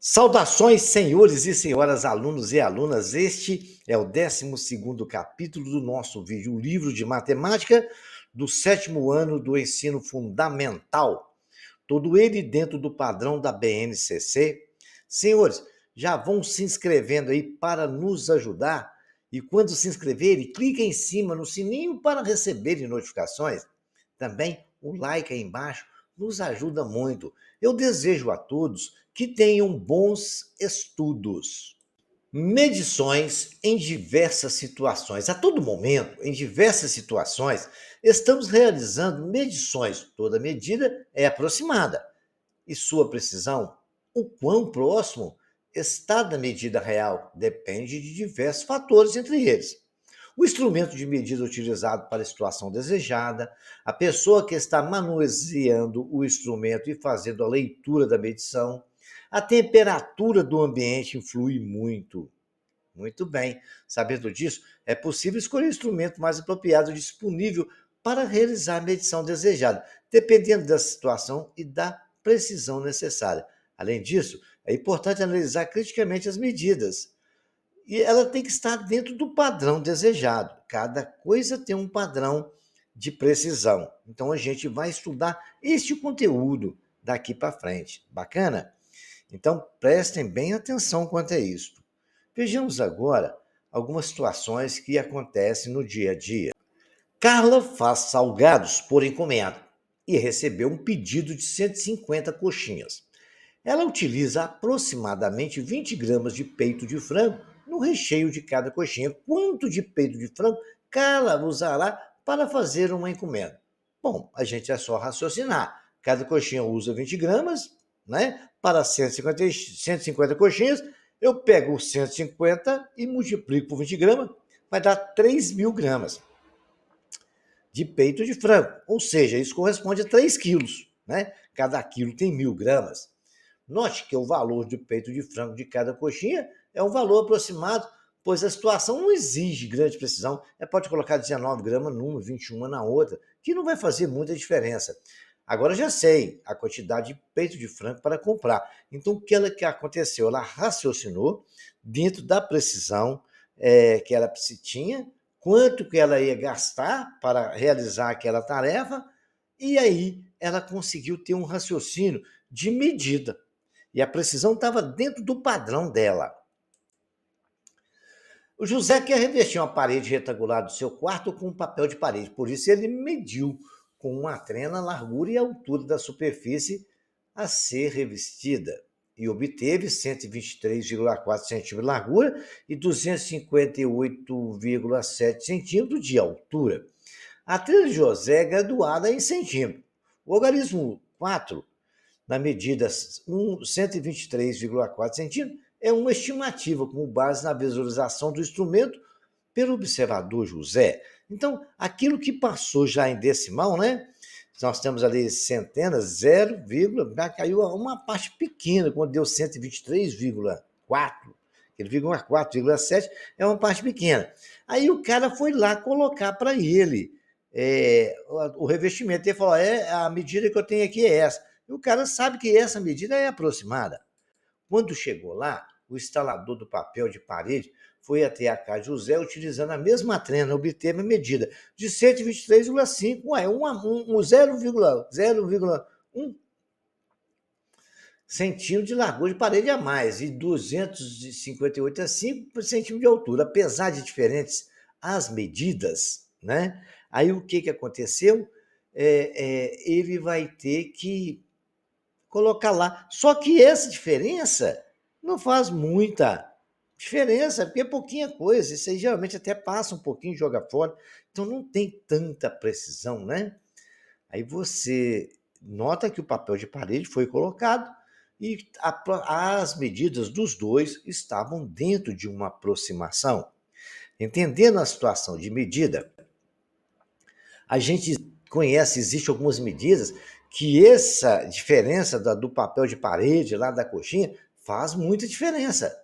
Saudações, senhores e senhoras, alunos e alunas. Este é o 12º capítulo do nosso vídeo, o livro de matemática do 7º ano do ensino fundamental. Todo ele dentro do padrão da BNCC. Senhores, já vão se inscrevendo aí para nos ajudar. E quando se inscreverem, clique em cima no sininho para receberem notificações. Também o like aí embaixo nos ajuda muito. Eu desejo a todos que tenham bons estudos. Medições em diversas situações. A todo momento, em diversas situações, estamos realizando medições. Toda medida é aproximada. E sua precisão, o quão próximo está da medida real, depende de diversos fatores, entre eles o instrumento de medida utilizado para a situação desejada, a pessoa que está manuseando o instrumento e fazendo a leitura da medição, a temperatura do ambiente influi muito. Muito bem. Sabendo disso, é possível escolher o instrumento mais apropriado disponível para realizar a medição desejada, dependendo da situação e da precisão necessária. Além disso, é importante analisar criticamente as medidas, e ela tem que estar dentro do padrão desejado. Cada coisa tem um padrão de precisão. Então a gente vai estudar este conteúdo daqui para frente. Bacana? Então prestem bem atenção quanto a isso. Vejamos agora algumas situações que acontecem no dia a dia. Carla faz salgados por encomenda e recebeu um pedido de 150 coxinhas. Ela utiliza aproximadamente 20 gramas de peito de frango no recheio de cada coxinha. Quanto de peito de frango Carla usará para fazer uma encomenda? Bom, a gente é só raciocinar. Cada coxinha usa 20 gramas, né? Para 150 coxinhas, eu pego os 150 e multiplico por 20 gramas, vai dar 3.000 gramas de peito de frango. Ou seja, isso corresponde a 3 quilos, né? Cada quilo tem 1.000 gramas. Note que o valor de peito de frango de cada coxinha é um valor aproximado, pois a situação não exige grande precisão. Pode colocar 19 gramas numa, 21 na outra, que não vai fazer muita diferença. Agora já sei a quantidade de peito de frango para comprar. Então, o que aconteceu? Ela raciocinou dentro da precisão que ela tinha, quanto que ela ia gastar para realizar aquela tarefa, e aí ela conseguiu ter um raciocínio de medida. E a precisão estava dentro do padrão dela. O José quer revestir uma parede retangular do seu quarto com um papel de parede. Por isso ele mediu com uma trena a largura e a altura da superfície a ser revestida. E obteve 123,4 centímetros de largura e 258,7 centímetros de altura. A trena de José é graduada em centímetros. O algarismo 4 na medida 123,4 centímetros, é uma estimativa com base na visualização do instrumento pelo observador José. Então, aquilo que passou já em decimal, né? Nós temos ali centenas, 0, caiu uma parte pequena, quando deu 123,4, aquele 4,7 é uma parte pequena. Aí o cara foi lá colocar para ele o revestimento. Ele falou, a medida que eu tenho aqui é essa. E o cara sabe que essa medida é aproximada. Quando chegou lá, o instalador do papel de parede foi até a casa de José utilizando a mesma trena, obteve a medida de 123,5, um 0,1 centímetro de largura de parede a mais e 258 a 5 centímetros de altura. Apesar de diferentes as medidas, né? Aí o que aconteceu? Ele vai ter que colocar lá. Só que essa diferença não faz muita diferença, porque é pouquinha coisa. Isso aí geralmente até passa um pouquinho e joga fora. Então não tem tanta precisão, né? Aí você nota que o papel de parede foi colocado e as medidas dos dois estavam dentro de uma aproximação. Entendendo a situação de medida, a gente conhece, existem algumas medidas que essa diferença do papel de parede, lá da coxinha, faz muita diferença,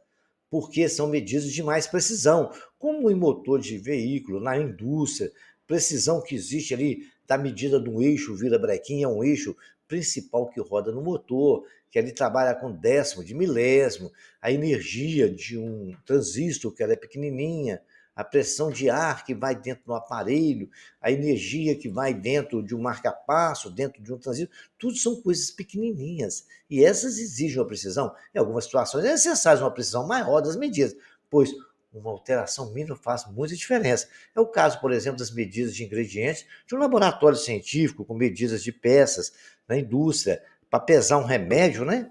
porque são medidas de mais precisão, como em motor de veículo, na indústria, precisão que existe ali da medida de um eixo virabrequim, é um eixo principal que roda no motor, que ele trabalha com décimo de milésimo, a energia de um transistor, que ela é pequenininha, a pressão de ar que vai dentro do aparelho, a energia que vai dentro de um marca-passo, dentro de um transistor, tudo são coisas pequenininhas. E essas exigem uma precisão. Em algumas situações é necessário uma precisão maior das medidas, pois uma alteração mínima faz muita diferença. É o caso, por exemplo, das medidas de ingredientes de um laboratório científico com medidas de peças na indústria. Para pesar um remédio, né?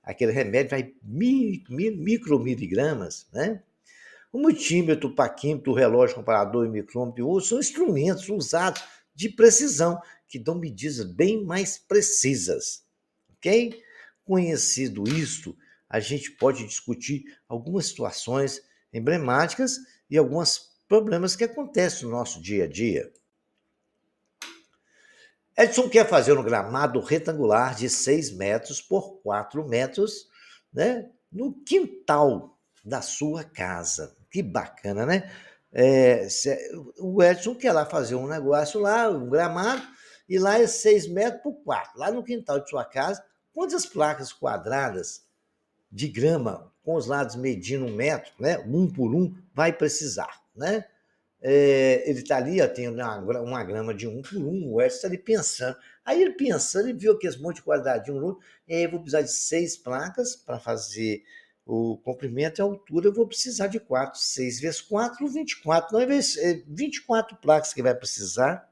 Aquele remédio vai micromiligramas, né? O multímetro, o paquímetro, o relógio comparador e o micrômetro são instrumentos usados de precisão que dão medidas bem mais precisas, ok? Conhecido isto, a gente pode discutir algumas situações emblemáticas e alguns problemas que acontecem no nosso dia a dia. Edson quer fazer um gramado retangular de 6 metros por 4 metros, né, no quintal da sua casa. Que bacana, né? O Edson quer lá fazer um negócio lá, um gramado, e lá é 6 metros por 4. Lá no quintal de sua casa, quantas placas quadradas de grama, com os lados medindo 1 metro, né, um por um, vai precisar, né? Ele está ali, ó, tem uma grama de 1 por 1, o Edson está ali pensando. Aí ele pensando, ele viu aqueles monte de quadradinho, e aí eu vou precisar de 6 placas para fazer o comprimento e a altura, eu vou precisar de 4. 6 vezes 4, 24. Não, é 24 placas que vai precisar.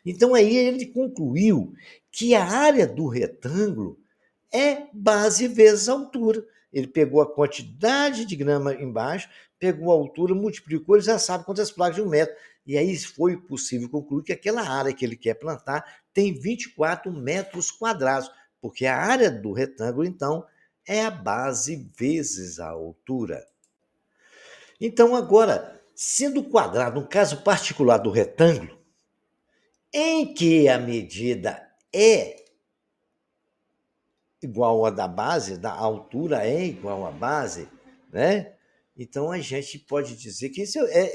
Então aí ele concluiu que a área do retângulo é base vezes altura. Ele pegou a quantidade de grama embaixo, pegou a altura, multiplicou, ele já sabe quantas placas de 1 metro. E aí foi possível concluir que aquela área que ele quer plantar tem 24 metros quadrados, porque a área do retângulo, então, é a base vezes a altura. Então, agora, sendo quadrado, no caso particular do retângulo, em que a medida é igual à da base, da altura é igual à base, né? Então a gente pode dizer que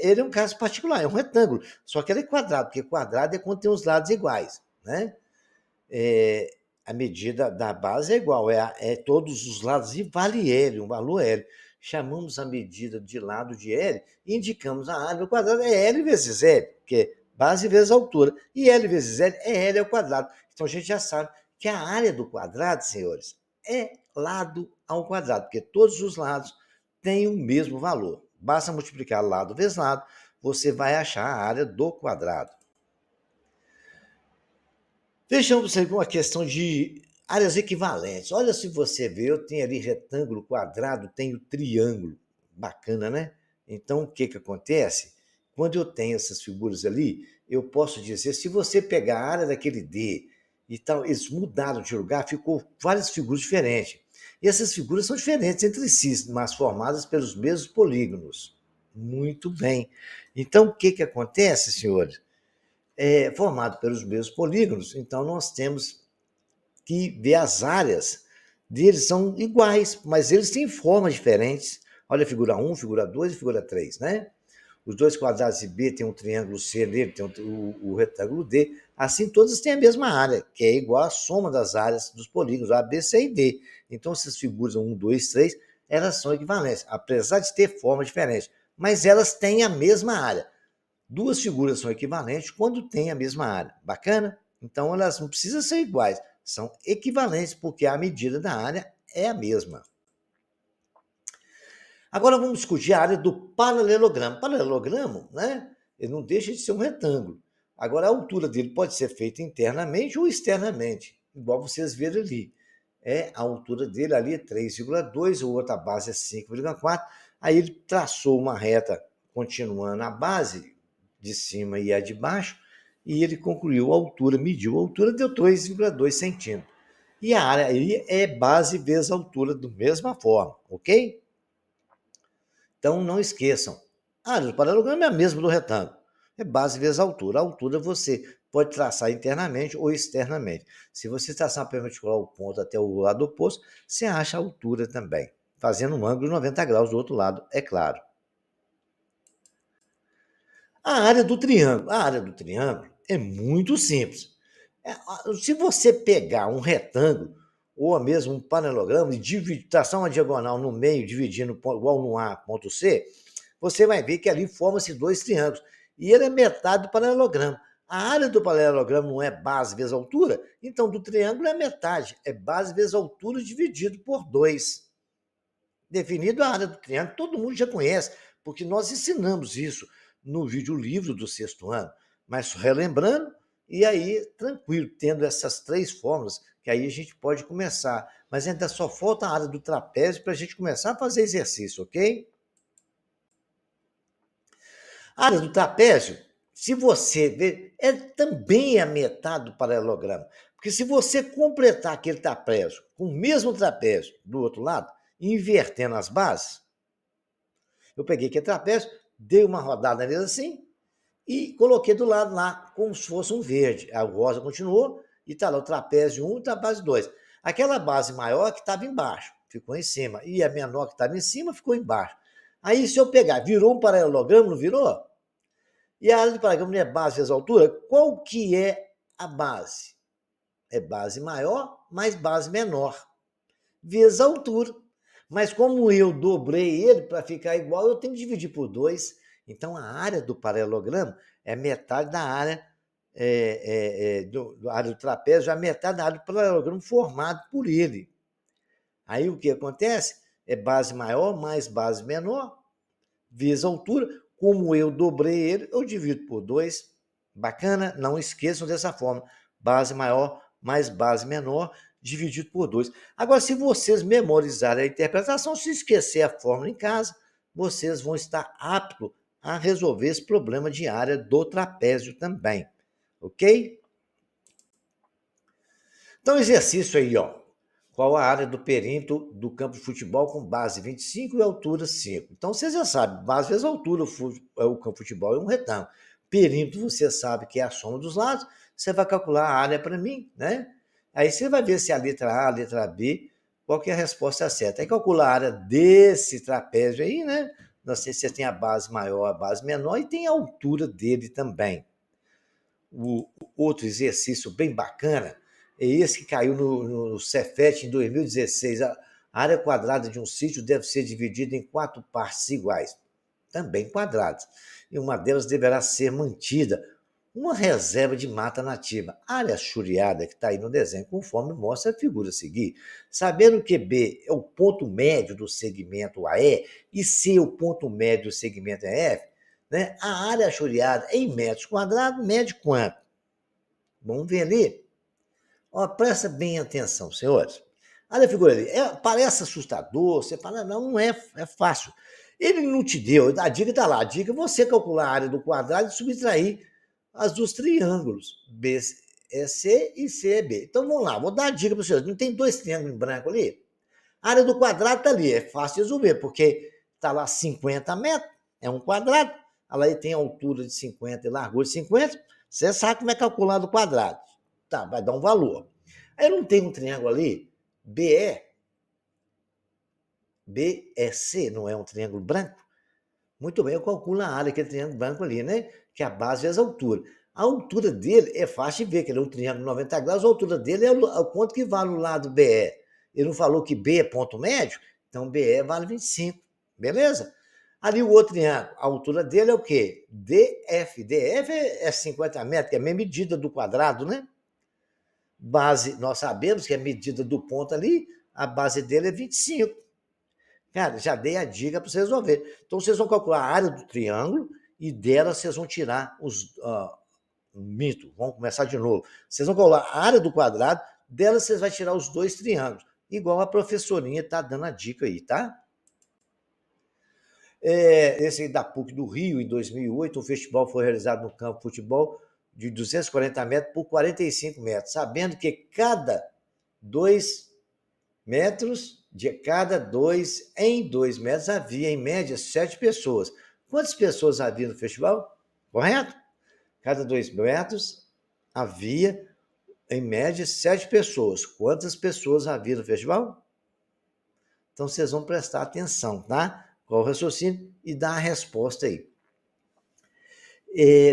ele é um caso particular, é um retângulo, só que ele é quadrado, porque quadrado é quando tem os lados iguais, né? A medida da base é igual, é todos os lados e vale L, um valor L. Chamamos a medida de lado de L e indicamos a área do quadrado é L vezes L, que é base vezes altura, e L vezes L é L ao quadrado. Então a gente já sabe que a área do quadrado, senhores, é lado ao quadrado, porque todos os lados têm o mesmo valor. Basta multiplicar lado vezes lado, você vai achar a área do quadrado. Vejamos aqui uma questão de áreas equivalentes. Olha, se você vê, eu tenho ali retângulo, quadrado, tenho triângulo. Bacana, né? Então, o que acontece? Quando eu tenho essas figuras ali, eu posso dizer, se você pegar a área daquele D e tal, eles mudaram de lugar, ficou várias figuras diferentes. E essas figuras são diferentes entre si, mas formadas pelos mesmos polígonos. Muito bem. Então, o que acontece, senhores? Formado pelos mesmos polígonos, então nós temos que ver as áreas deles são iguais, mas eles têm formas diferentes. Olha a figura 1, figura 2 e figura 3, né? Os dois quadrados de B tem um triângulo C nele, tem o retângulo D. Assim, todas têm a mesma área, que é igual à soma das áreas dos polígonos A, B, C e D. Então, essas figuras 1, 2, 3, elas são equivalentes, apesar de ter formas diferentes, mas elas têm a mesma área. Duas figuras são equivalentes quando têm a mesma área. Bacana? Então, elas não precisam ser iguais, são equivalentes porque a medida da área é a mesma. Agora vamos discutir a área do paralelogramo. Paralelogramo, né? Ele não deixa de ser um retângulo. Agora, a altura dele pode ser feita internamente ou externamente, igual vocês viram ali. A altura dele ali é 3,2, a outra base é 5,4. Aí ele traçou uma reta continuando a base de cima e a de baixo, e ele concluiu a altura, mediu a altura, deu 3,2 centímetros. E a área aí é base vezes altura da mesma forma, ok? Então não esqueçam, a área do paralelogramo é a mesma do retângulo, é base vezes altura. A altura você pode traçar internamente ou externamente. Se você traçar perpendicular o ponto até o lado oposto, você acha a altura também, fazendo um ângulo de 90 graus do outro lado, é claro. A área do triângulo. A área do triângulo é muito simples. Se você pegar um retângulo, ou mesmo um paralelogramo, e traçar uma diagonal no meio, dividindo igual no A, ponto C, você vai ver que ali formam-se dois triângulos. E ele é metade do paralelogramo. A área do paralelogramo não é base vezes altura, então do triângulo é metade. É base vezes altura dividido por 2. Definido a área do triângulo, todo mundo já conhece, porque nós ensinamos isso no vídeo livro do sexto ano. Mas relembrando, e aí, tranquilo, tendo essas três fórmulas, que aí a gente pode começar. Mas ainda só falta a área do trapézio para a gente começar a fazer exercício, ok? A área do trapézio, se você ver, também a metade do paralelogramo. Porque se você completar aquele trapézio com o mesmo trapézio do outro lado, invertendo as bases, eu peguei aquele trapézio, dei uma rodada nele assim e coloquei do lado lá, como se fosse um verde. A rosa continuou e está lá o trapézio 1 e o trapézio 2. Aquela base maior que estava embaixo, ficou em cima. E a menor que estava em cima ficou embaixo. Aí, se eu pegar, virou um paralelogramo, não virou? E a área do paralelogramo não é base vezes altura? Qual que é a base? É base maior mais base menor, vezes a altura. Mas como eu dobrei ele para ficar igual, eu tenho que dividir por 2. Então, a área do paralelogramo é metade da área do área do trapézio, a metade da área do paralelogramo formado por ele. Aí o que acontece? É base maior mais base menor, vezes a altura. Como eu dobrei ele, eu divido por 2. Bacana? Não esqueçam dessa forma. Base maior mais base menor, dividido por 2. Agora, se vocês memorizarem a interpretação, se esquecer a fórmula em casa, vocês vão estar aptos a resolver esse problema de área do trapézio também. Ok? Então, exercício aí, ó. Qual a área do perímetro do campo de futebol com base 25 e altura 5? Então, você já sabe, base vezes altura, o campo de futebol é um retângulo. Perímetro, você sabe que é a soma dos lados, você vai calcular a área para mim, né? Aí você vai ver se a letra A, a letra B, qual que é a resposta certa. Aí calcula a área desse trapézio aí, né? Não sei se você tem a base maior, a base menor, e tem a altura dele também. O outro exercício bem bacana é esse que caiu no Cefet em 2016. A área quadrada de um sítio deve ser dividida em 4 partes iguais, também quadradas, e uma delas deverá ser mantida uma reserva de mata nativa. A área churiada que está aí no desenho, conforme mostra a figura a seguir. Sabendo que B é o ponto médio do segmento AE e C o ponto médio do segmento EF, né? A área churiada em metros quadrados mede quanto? Vamos ver ali. Ó, presta bem atenção, senhores. Olha a figura ali. Parece assustador, você fala, não, não é, é fácil. Ele não te deu, a dica está lá. A dica é você calcular a área do quadrado e subtrair as dos triângulos, BC e CB. Então vamos lá, vou dar a dica para vocês. Não tem dois triângulos em branco ali? A área do quadrado está ali, é fácil de resolver, porque está lá 50 metros, é um quadrado, aí tem altura de 50 e largura de 50, você sabe como é calculado o quadrado. Tá, vai dar um valor. Aí não tem um triângulo ali, BE, BEC, não é um triângulo branco? Muito bem, eu calculo a área, aquele triângulo branco ali, né? Que é a base vezes a altura. A altura dele é fácil de ver, que ele é um triângulo de 90 graus, a altura dele é o quanto que vale o lado BE. Ele não falou que B é ponto médio? Então BE vale 25, beleza? Ali o outro triângulo, a altura dele é o quê? DF. DF é 50 metros, que é a mesma medida do quadrado, né? Base, nós sabemos que é a medida do ponto ali, a base dele é 25. Cara, já dei a dica para vocês resolver. Então, vocês vão calcular a área do triângulo e dela vocês vão tirar os mitos. Vamos começar de novo. Vocês vão calcular a área do quadrado, dela vocês vão tirar os dois triângulos. Igual a professorinha está dando a dica aí, tá? Esse aí da PUC do Rio, em 2008, o festival foi realizado no campo de futebol de 240 metros por 45 metros, sabendo que cada 2 metros, de cada 2 em 2 metros, havia, em média, 7 pessoas. Quantas pessoas havia no festival? Correto? Cada 2 metros havia, em média, 7 pessoas. Quantas pessoas havia no festival? Então, vocês vão prestar atenção, tá? Qual o raciocínio e dar a resposta aí.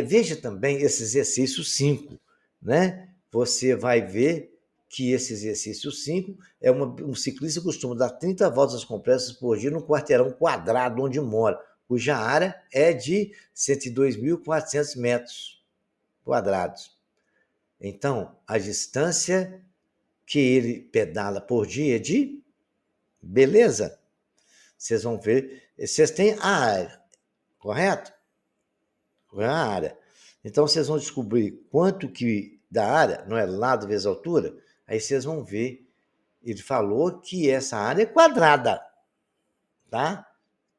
Veja também esse exercício 5, né? você vai ver que esse exercício 5 um ciclista costuma dar 30 voltas completas por dia no quarteirão quadrado onde mora, cuja área é de 102.400 metros quadrados. Então, a distância que ele pedala por dia é de... Beleza? Vocês vão ver. Vocês têm a área, correto? A área. Então, vocês vão descobrir quanto que da área, não é lado vezes altura, aí vocês vão ver. Ele falou que essa área é quadrada, tá?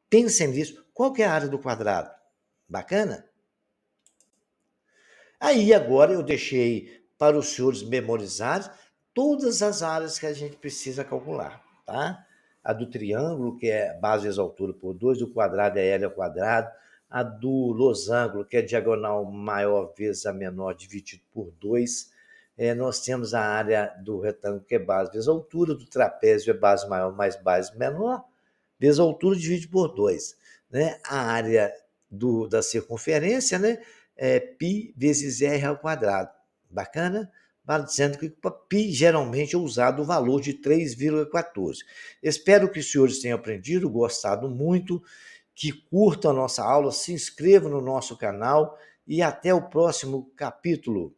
Pensem nisso. Qual que é a área do quadrado? Bacana? Aí agora eu deixei para os senhores memorizarem todas as áreas que a gente precisa calcular, tá? A do triângulo, que é base vezes altura por 2, o quadrado é L ao quadrado, a do losango, que é diagonal maior vezes a menor dividido por 2. Nós temos a área do retângulo, que é base vezes altura, do trapézio é base maior mais base menor, vezes altura divide por 2. Né? A área da circunferência, né? Π vezes R ao quadrado. Bacana? Vale dizendo que π geralmente é usado o valor de 3,14. Espero que os senhores tenham aprendido, gostado muito, que curtam a nossa aula, se inscrevam no nosso canal e até o próximo capítulo.